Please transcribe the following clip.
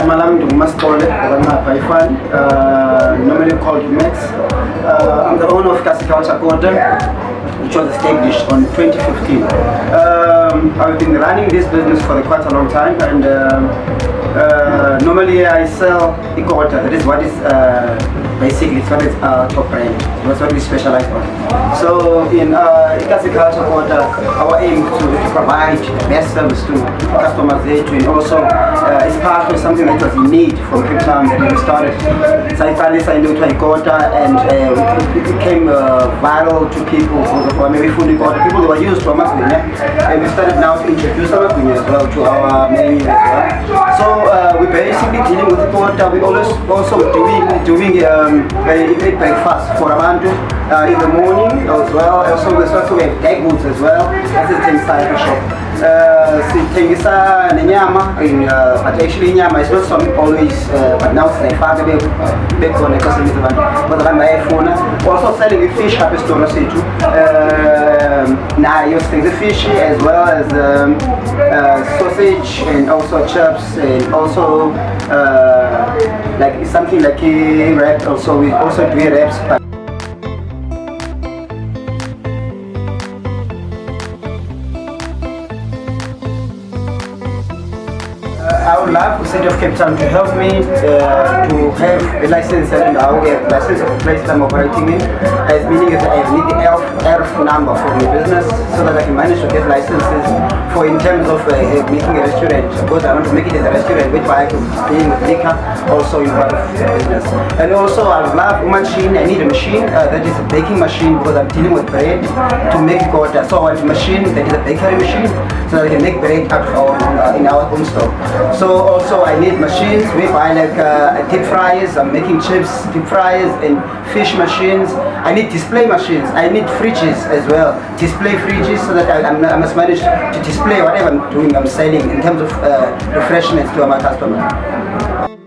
igama lami ndinguMasithole Paifan, normally called Max. I'm the owner of Ekhayelitsha Quarter, which was established on 2015. I've been running this business for quite a long time, and normally I sell Ekhayelitsha. That is what is basically it's what is our top brand. That's what we specialize on. So in Ekhayelitsha Quarter, our aim is to provide the best service to customers there, and also it's part of something that was in need from Cape Town when we started. So I finally signed into Ekhayelitsha, and it became viral to people because of maybe food Ekhayelitsha. People who were used to Amagwinya, and we started now to introduce Amagwinya as well to our menu as well. So we're basically dealing with Ekhayelitsha. We always also doing a breakfast for Abantu in the morning as well. Also we have egg goods as well. That's the inside the shop. Sithengisa nenyama, but actually nyama is not something always, but now it's like father big on because of the but I'm also selling fish at the store too. Now you things the fish as well as sausage and also chips and also like something like a wrap. Also we also do wraps. I would love the city of Cape Town to help me to have a license, and I will have a license of the place I'm operating in, as meaning that I need the ERF number for my business so that I can manage to get licenses for in terms of making a restaurant, because I want to make it as a restaurant which I can deal with liquor also in part of the business. And also I would love a machine. I need a machine that is a baking machine, because I'm dealing with bread to make quarter. So I want a machine that is a bakery machine so that I can make bread out in our own store. So also I need machines whereby like deep fryers, I'm making chips, deep fryers and fish machines. I need display machines, I need fridges as well, display fridges, so that I must manage to display whatever I'm doing, I'm selling in terms of the freshness to my customer.